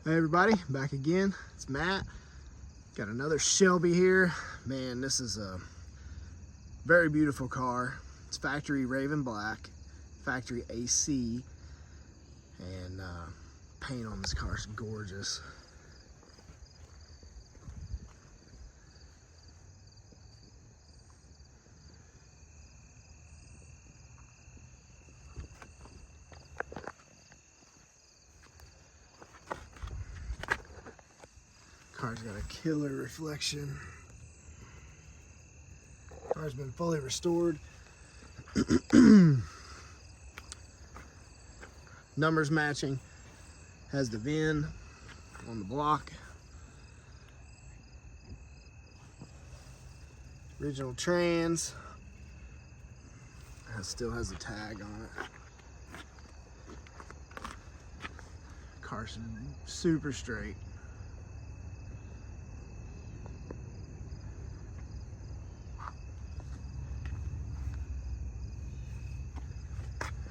Hey everybody, back again. It's Matt. Got another Shelby here. Man, this is a very beautiful car. It's factory Raven Black, factory AC, and paint on this car is gorgeous. Car's got a killer reflection. Car's been fully restored. Numbers matching. Has the VIN on the block. Original trans. Still has a tag on it. Car's super straight.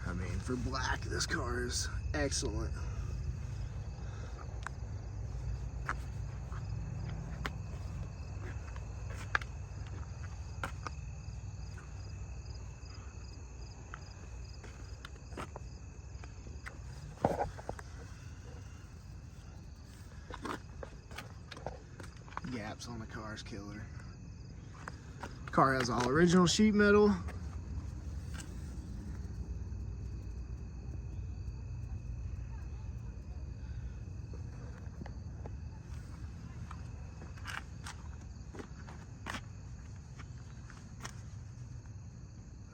I mean, for black, this car is excellent. Gaps on the car is killer. Car has all original sheet metal.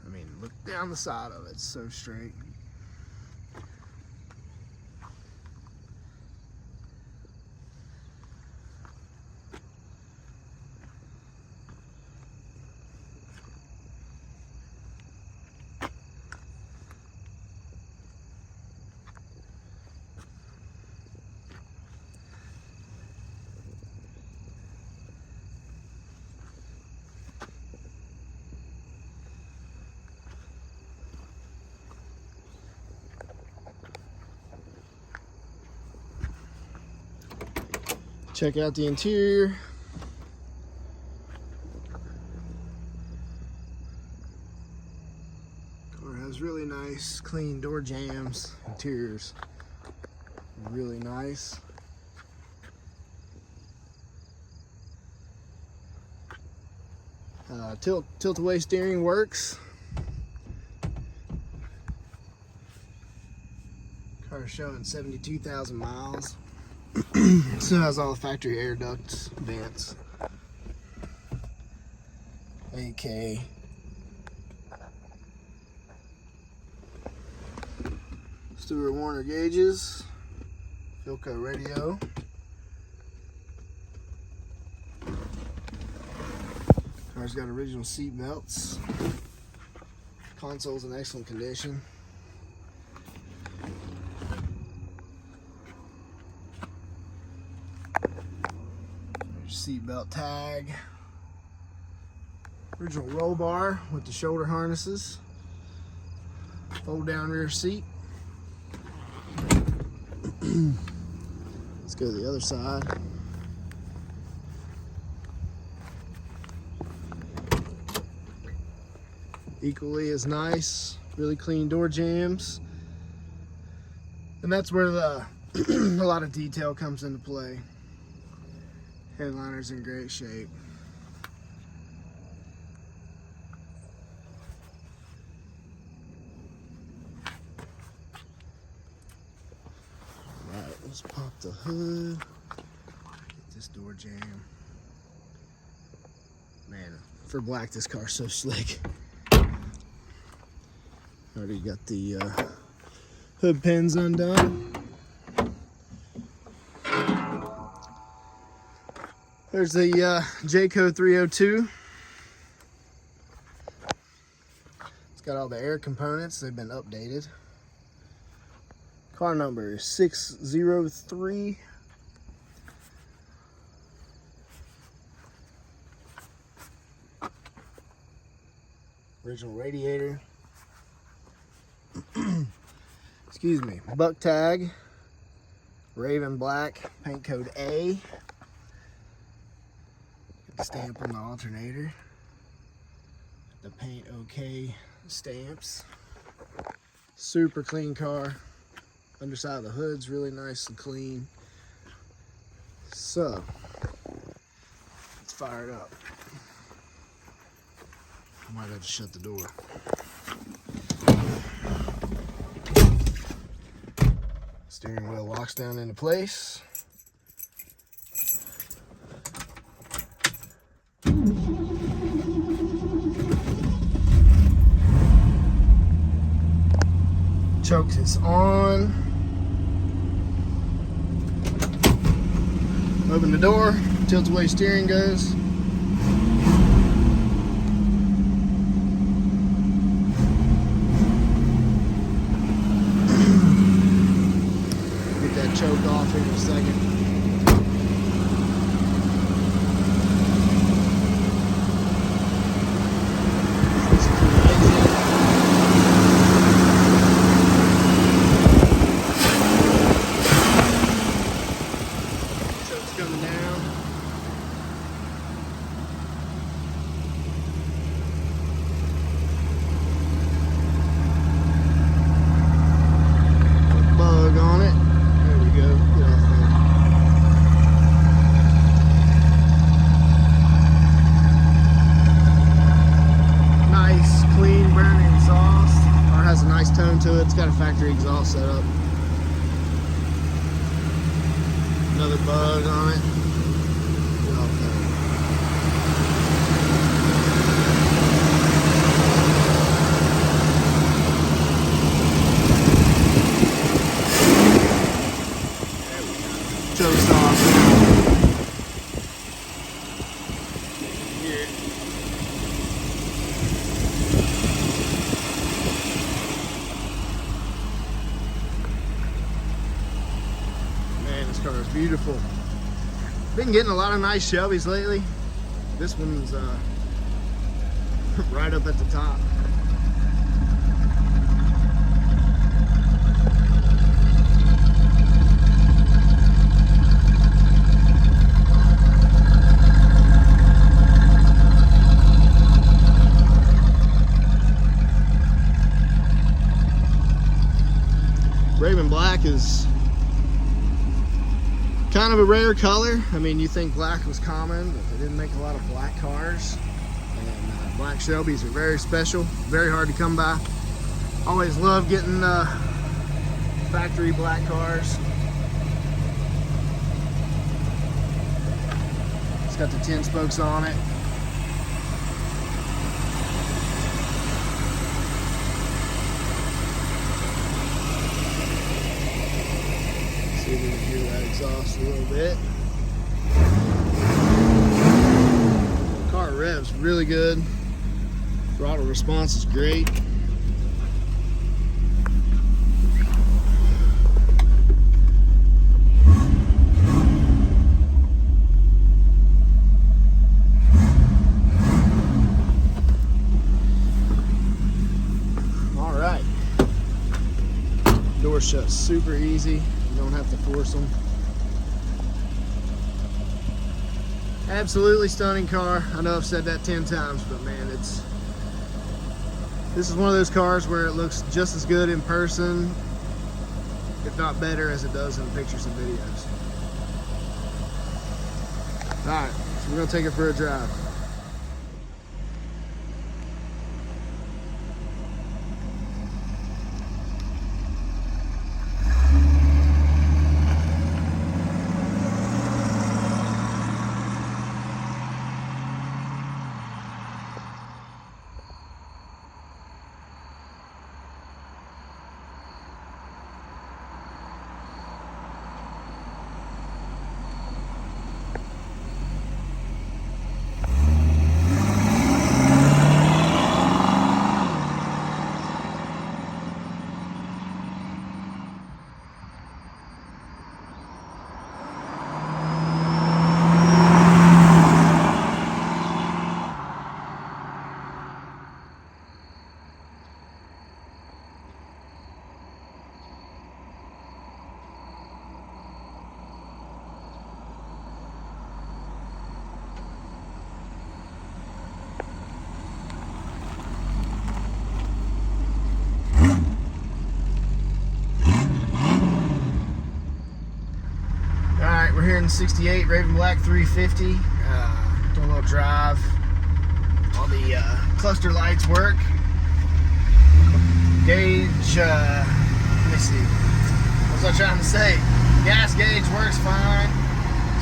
I mean, look down the side of it, it's so straight. Check out the interior. Car has really nice, clean door jambs. Interior's really nice. Tilt-away steering works. Car showing 72,000 miles. Still has all the factory air ducts, vents, AK. Stewart Warner gauges, Philco radio. Car's got original seat belts. Console's in excellent condition. Seat belt tag, original roll bar with the shoulder harnesses, fold down rear seat. Let's go to the other side. Equally as nice, really clean door jambs, and that's where the a lot of detail comes into play. Headliner's in great shape. Alright, let's pop the hood. Get this door jamb. Man, for black, this car's so slick. Already got the hood pins undone. There's the J-Code 302. It's got all the air components. They've been updated. Car number is 603. Original radiator. Excuse me. Buck tag Raven black, paint code A. Got the stamp on the alternator. The paint OK stamps. Super clean car. Underside of the hood's really nice and clean. So, let's fire it up. I might have to shut the door. Steering wheel locks down into place. Choke is on. Open the door, tilt away steering goes. Get that choke off here in a second. Coming down. A bug on it. There we go. Get off there. Nice, clean, burning exhaust. Car has a nice tone to it. It's got a factory exhaust setup. Another bug on it. Get off there. Choke's off. Here. Man, this car is beautiful. Been getting a lot of nice Shelbys lately. This one's right up at the top. Raven black is kind of a rare color. I mean, you think black was common, but they didn't make a lot of black cars. And black Shelbys are very special, very hard to come by. Always love getting factory black cars. It's got the 10 spokes on it. See if we can hear that exhaust a little bit. The car revs really good. Throttle response is great. All right. Door shuts super easy. You don't have to force them. Absolutely stunning car. I know I've said that 10 times, but man, this is one of those cars where it looks just as good in person, if not better, as it does in pictures and videos. All right, so we're gonna take it for a drive. 2011 68 Raven Black 350. Doing a little drive. All the cluster lights work. Gauge, let me see. What was I trying to say? Gas gauge works fine.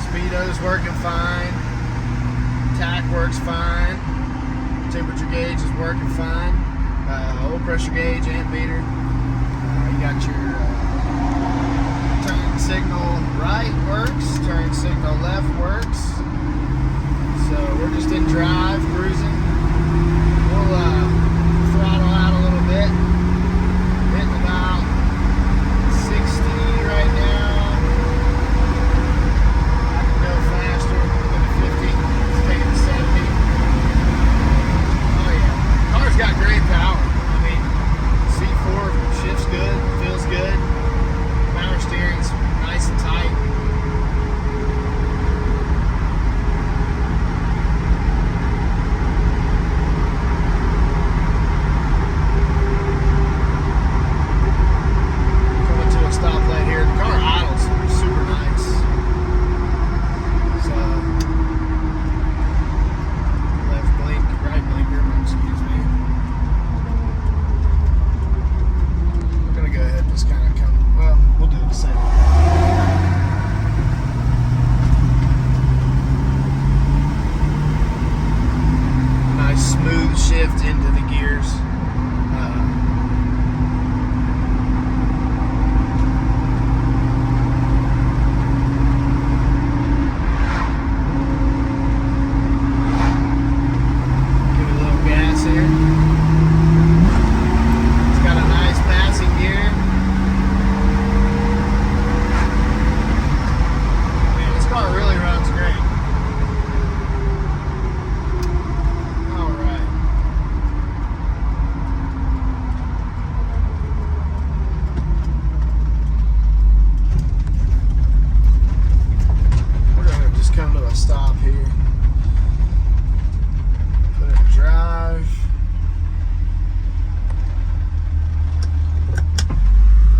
Speedo's working fine. Tach works fine. Temperature gauge is working fine. Oil pressure gauge, amp meter. You got your turn signal right works, turn signal left works. So we're just in drive, cruising. We'll throttle out a little bit. Hitting about 60 right now. I can go faster, go to 50. Let's take it to 70. Oh yeah, car's got great power. I mean, C4 shifts good, feels good. Power steering's nice and tight. Coming to a stoplight here. The car idles super nice. So, left blink, right blinker, excuse me. We're gonna go ahead and just kind of come, well, we'll do the same. Nice smooth shift into the gears. Give it a little gas here. It's got a nice passing gear. Man, this car really runs great. Alright. We're going to just come to a stop here. Put it in drive.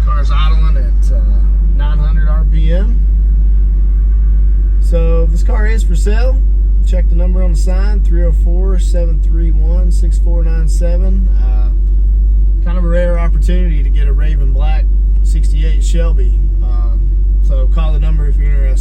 Car's idling at 900 RPM. So this car is for sale. Check the number on the sign, 304-731-6497. Kind of a rare opportunity to get a Raven Black 68 Shelby. So call the number if you're interested.